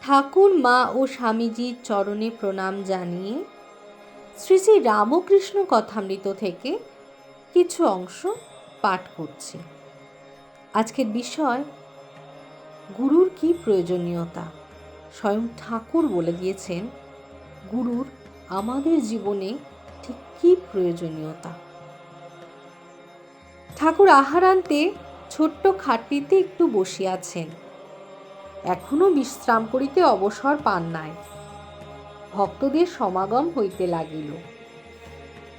ঠাকুর মা ও স্বামীজির চরণে প্রণাম জানিয়ে শ্রী শ্রী রামকৃষ্ণ কথামৃত থেকে কিছু অংশ পাঠ করছি। আজকের বিষয় গুরুর কি প্রয়োজনীয়তা। স্বয়ং ঠাকুর বলে দিয়েছেন গুরুর আমাদের জীবনে ঠিক কি প্রয়োজনীয়তা। ঠাকুর আহারান্তে ছোট্ট খাটটিতে একটু বসিয়াছেন, এখনো বিশ্রাম করিতে অবসর পান নাই। ভক্তদের সমাগম হইতে লাগিল।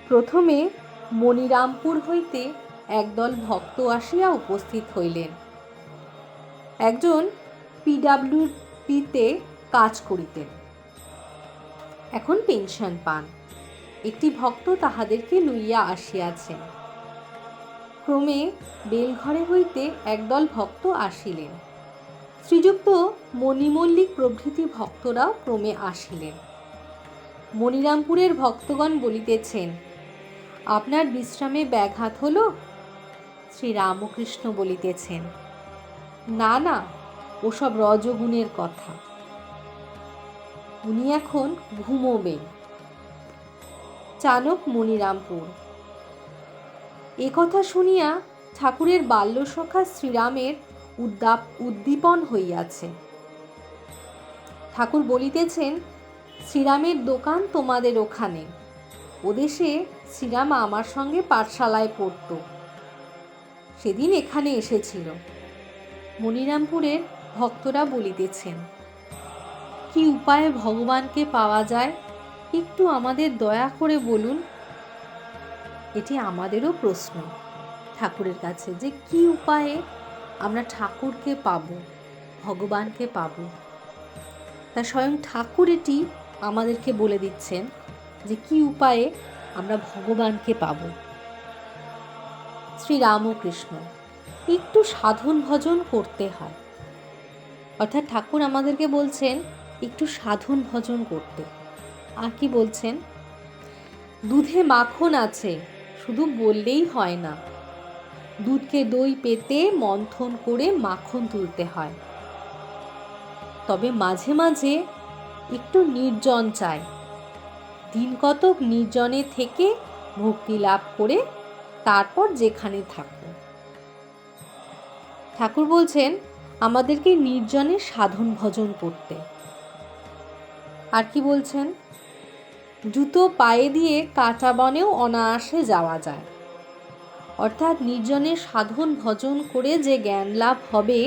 প্রথমে মনিরামপুর হইতে একদল ভক্ত আসিয়া উপস্থিত হইলেন। একজন পিডাব্লিউপিতে কাজ করিতেন, এখন পেনশন পান। একটি ভক্ত তাহাদেরকে লইয়া আসিয়াছেন। ক্রমে বেলঘরে হইতে একদল ভক্ত আসিলেন। শ্রীযুক্ত মণিমল্লিক প্রভৃতি ভক্তরাও ক্রমে আসিলেন। মনিরামপুরের ভক্তগণ বলিতেছেন, আপনার বিশ্রামে ব্যাঘাত হলো? শ্রী রামকৃষ্ণ বলিতেছেন, না না, ওসব রজগুণের কথা, উনি এখন ঘুমোবেন। চাণক মনিরামপুর। এ কথা শুনিয়া ঠাকুরের বাল্যসখা শ্রীরামের উদ্দীপন হইয়াছে। ঠাকুর বলিতেছেন, শ্রীরামের দোকান তোমাদের ওখানে। ওদেশে শ্রীরাম আমার সঙ্গে পাঠশালায় পড়ত, সেদিন এখানে এসেছিল। মনিরামপুরের ভক্তরা বলিতেছেন, কি উপায়ে ভগবানকে পাওয়া যায় একটু আমাদের দয়া করে বলুন। এটি আমাদেরও প্রশ্ন ঠাকুরের কাছে, যে কি উপায়ে আমরা ঠাকুরকে পাব, ভগবানকে পাব। তা স্বয়ং ঠাকুর এটি আমাদেরকে বলে দিচ্ছেন যে কি উপায়ে আমরা ভগবানকে পাব। শ্রী রামকৃষ্ণ, একটু সাধন ভজন করতে হয়। অর্থাৎ ঠাকুর আমাদেরকে বলছেন একটু সাধন ভজন করতে। আর কি বলছেন, দুধে মাখন আছে, শুধু বললেই হয় না। দুধকে দই পেতে মন্থন করে মাখন তুলতে হয়। তবে মাঝে মাঝে একটু নির্জন চাই। দিন কতক নির্জনে থেকে ভক্তি লাভ করে তারপর যেখানে থাকো। ঠাকুর বলছেন আমাদেরকে নির্জনে সাধন ভজন করতে। আর কি বলছেন, জুতো পায়ে দিয়ে কাঁচা বনেও অনায়াসে যাওয়া যায়। অর্থাৎ নির্জনে সাধন ভজন করে যে জ্ঞান লাভ হবে,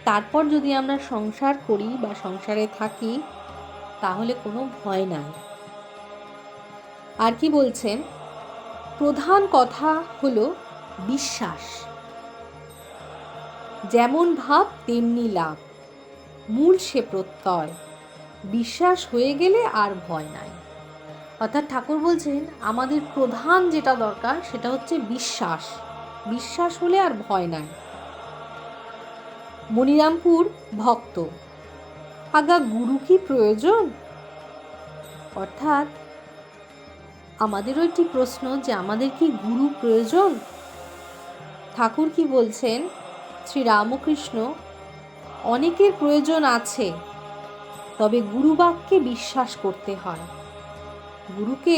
তারপর যদি আমরা সংসার করি বা সংসারে থাকি, তাহলে কোনো ভয় নাই। আর কি বলছেন, প্রধান কথা হলো বিশ্বাস। যেমন ভাব তেমনি লাভ, মূল সে প্রত্যয়। বিশ্বাস হয়ে গেলে আর ভয় নাই। অর্থাৎ ঠাকুর বলছেন আমাদের প্রধান যেটা দরকার সেটা হচ্ছে বিশ্বাস। বিশ্বাস হলে আর ভয় নাই। মনিরামপুর ভক্ত, আগা গুরু কি প্রয়োজন? অর্থাৎ আমাদেরও একটি প্রশ্ন যে আমাদের কি গুরু প্রয়োজন? ঠাকুর কি বলছেন, শ্রী রামকৃষ্ণ, অনেকের প্রয়োজন আছে, তবে গুরু বাক্যে বিশ্বাস করতে হয়। গুরুকে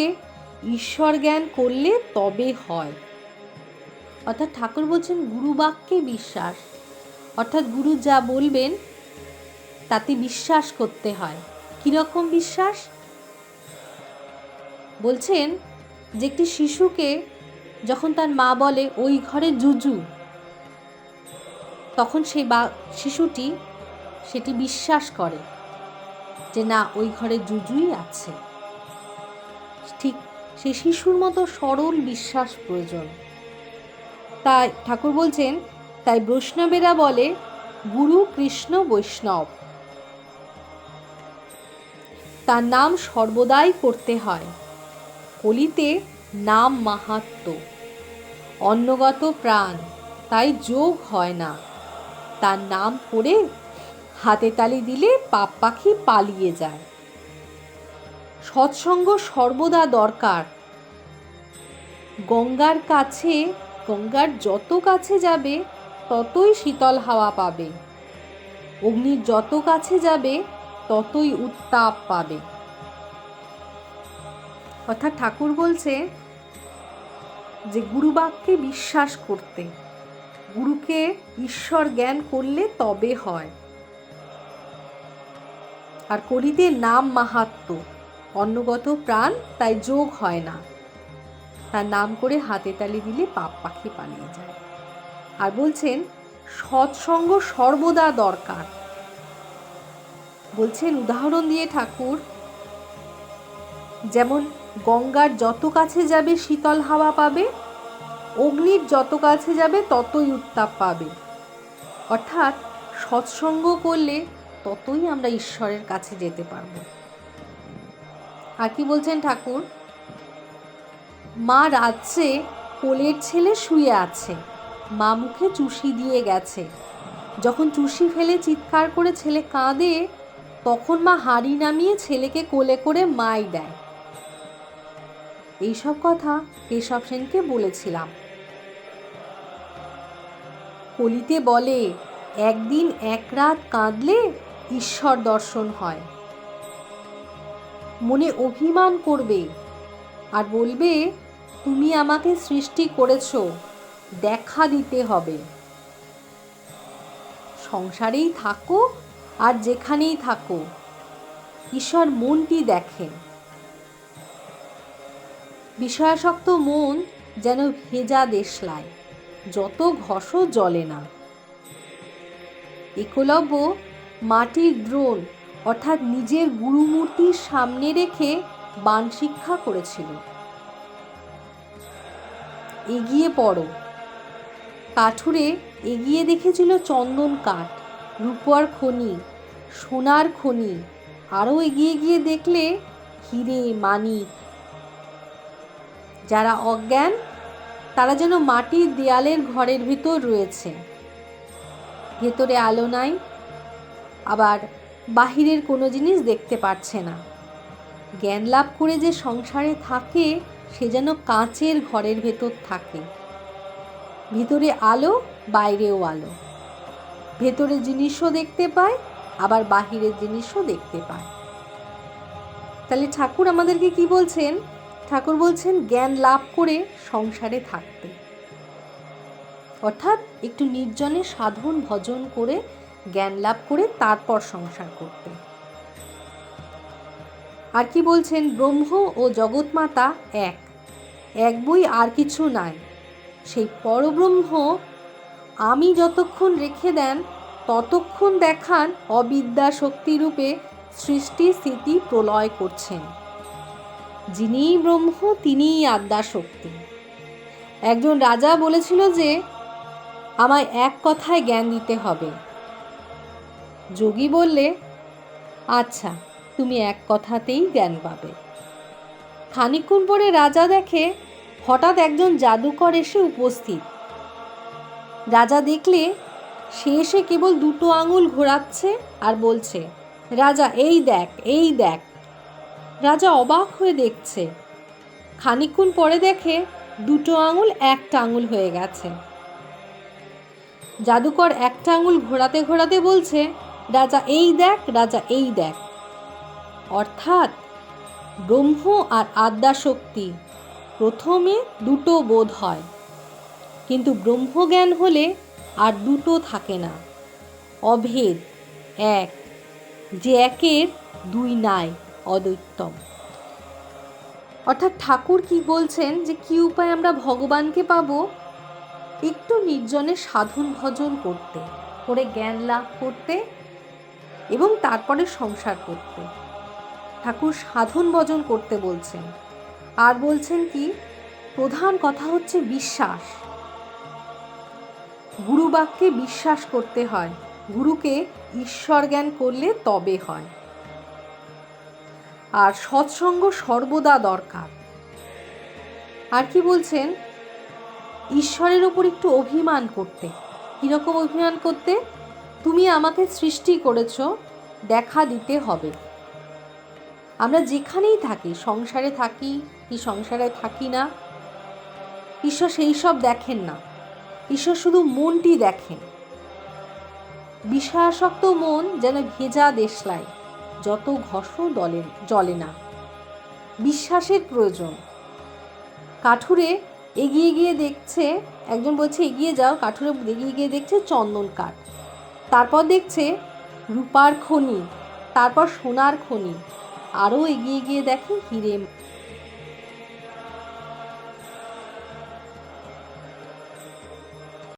ঈশ্বর জ্ঞান করলে তবে হয়। অর্থাৎ ঠাকুর বলছেন গুরু বাক্যে বিশ্বাস, অর্থাৎ গুরু যা বলবেন তাতে বিশ্বাস করতে হয়। কিরকম বিশ্বাস? বলছেন যে একটি শিশুকে যখন তার মা বলে ওই ঘরে জুজু, তখন সেই শিশুটি সেটি বিশ্বাস করে যে না, ওই ঘরে জুজুই আছে। ঠিক সেই শিশুর মতো সরল বিশ্বাস প্রয়োজন। তাই ঠাকুর বলছেন, তাই বৈষ্ণবেরা বলে গুরু কৃষ্ণ বৈষ্ণব। তার নাম সর্বদাই করতে হয়। কলিতে নাম মাহাত্ম্য, অন্নগত প্রাণ, তাই যোগ হয় না। তার নাম করে হাতে তালি দিলে পাপ পাখি পালিয়ে যায়। সৎসঙ্গ সর্বদা দরকার। গঙ্গার কাছে, গঙ্গার যত কাছে যাবে ততই শীতল হাওয়া পাবে। অগ্নির যত কাছে যাবে ততই উত্তাপ পাবে। অর্থাৎ ঠাকুর বলছে যে গুরুবাক্যে বিশ্বাস করতে, গুরুকে ঈশ্বর জ্ঞান করলে তবে হয়। আর কলিতে নাম মাহাত্ম্য, অন্নগত প্রাণ তাই যোগ হয় না, তার নাম করে হাতে তালি দিলে পাপ পাখি পালিয়ে যায়। আর বলছেন সৎসঙ্গ সর্বদা দরকার। বলছেন উদাহরণ দিয়ে ঠাকুর, যেমন গঙ্গার যত কাছে যাবে শীতল হাওয়া পাবে, অগ্নির যত কাছে যাবে ততই উত্তাপ পাবে। অর্থাৎ সৎসঙ্গ করলে ততই আমরা ঈশ্বরের কাছে যেতে পারব। আর কি বলছেন ঠাকুর, মা রাত্রে কোলের ছেলে শুয়ে আছে, মা মুখে চুষি দিয়ে গেছে, যখন চুষি ফেলে চিৎকার করে ছেলে কাঁদে, তখন মা হাঁড়ি নামিয়ে ছেলেকে কোলে করে মাই দেয়। এইসব কথা কেশব সেনকে বলেছিলাম। কলিতে বলে একদিন এক রাত কাঁদলে ঈশ্বর দর্শন হয়। মনে অভিমান করবে আর বলবে তুমি আমাকে সৃষ্টি করেছো, দেখা দিতে হবে। সংসারেই থাকো আর যেখানেই থাকো, ঈশ্বর মনটি দেখেন। বিষয়াসক্ত মন যেন ভেজা দেশলায়, যত ঘষও জ্বলে না। একলব্য মাটির দ্রোণ অর্থাৎ নিজের গুরুমূর্তির সামনে রেখে বাণ শিক্ষা করেছিল। এগিয়ে পড়ো, কাঠুরে এগিয়ে দেখেছিল চন্দন কাঠ, রূপোর খনি, সোনার খনি, আরও এগিয়ে গিয়ে দেখলে হিরে মানিক। যারা অজ্ঞান তারা যেন মাটির দেয়ালের ঘরের ভিতর রয়েছে, ভেতরে আলো নাই, আবার বাহিরের কোনো জিনিস দেখতে পাচ্ছে না। জ্ঞান লাভ করে যে সংসারে থাকে সে যেন কাঁচের ঘরের ভেতর থাকে, ভিতরে আলো বাইরেও আলো, ভেতরে জিনিসও দেখতে পায় আবার বাহিরের জিনিসও দেখতে পায়। তাহলে ঠাকুর আমাদেরকে কি বলছেন? ঠাকুর বলছেন জ্ঞান লাভ করে সংসারে থাকতে, অর্থাৎ একটু নির্জনে সাধন ভজন করে জ্ঞান লাভ করে তারপর সংসার করতে। আর কি বলছেন? ব্রহ্ম ও জগৎমাতা এক, এক বই আর কিছু নাই। সেই পরব্রহ্ম আমি যতক্ষণ রেখে দেন ততক্ষণ দেখান অবিদ্যা শক্তিরূপে সৃষ্টি স্থিতি প্রলয় করছেন। যিনিই ব্রহ্ম তিনিই আদ্যা শক্তি। একজন রাজা বলেছিল যে আমায় এক কথায় জ্ঞান দিতে হবে। যোগী বললে আচ্ছা তুমি এক কথাতেই জ্ঞান পাবে। খানিকক্ষণ পরে রাজা দেখে হঠাৎ একজন জাদুকর এসে উপস্থিত। রাজা দেখলে সে এসে কেবল দুটো আঙুল ঘোরাচ্ছে আর বলছে রাজা এই দেখ এই দেখ। রাজা অবাক হয়ে দেখছে, খানিকক্ষণ পরে দেখে দুটো আঙুল একটা আঙুল হয়ে গেছে। জাদুকর একটা আঙুল ঘোরাতে ঘোরাতে বলছে রাজা এই দেখ রাজা এই দেখ। অর্থাৎ ব্রহ্ম আর আদ্যা শক্তি প্রথমে দুটো বোধ হয়, কিন্তু ব্রহ্মজ্ঞান হলে আর দুটো থাকে না, অভেদ এক, যে একের দুই নাই, অদ্বৈতম। অর্থাৎ ঠাকুর কি বলছেন যে কি উপায় আমরা ভগবানকে পাবো? একটু নির্জনে সাধন ভজন করতে, করে জ্ঞান লাভ করতে এবং তারপরে সংসার করতে। ঠাকুর সাধন ভজন করতে বলছেন। আর বলছেন কি, প্রধান কথা হচ্ছে বিশ্বাস। গুরু বাক্যে বিশ্বাস করতে হয়, গুরুকে ঈশ্বর জ্ঞান করলে তবে হয়। আর সৎসঙ্গ সর্বদা দরকার। আর কি বলছেন? ঈশ্বরের ওপর একটু অভিমান করতে। কীরকম অভিমান করতে? তুমি আমাকে সৃষ্টি করেছো, দেখা দিতে হবে। আমরা যেখানেই থাকি, সংসারে থাকি কি সংসারে থাকি না, ঈশ্বর সেই সব দেখেন না। ঈশ্বর শুধু মনটি দেখেন। বিষয়াসক্ত মন যেন ভেজা দেশলায়, যত ঘষও জ্বলে না। বিশ্বাসের প্রয়োজন। কাঠুরে এগিয়ে গিয়ে দেখছে, একজন বলছে এগিয়ে যাও, কাঠুরে এগিয়ে গিয়ে দেখছে চন্দন কাঠ, তারপর দেখছে রূপার খনি, তারপর সোনার খনি, আরও এগিয়ে গিয়ে দেখে হিরে।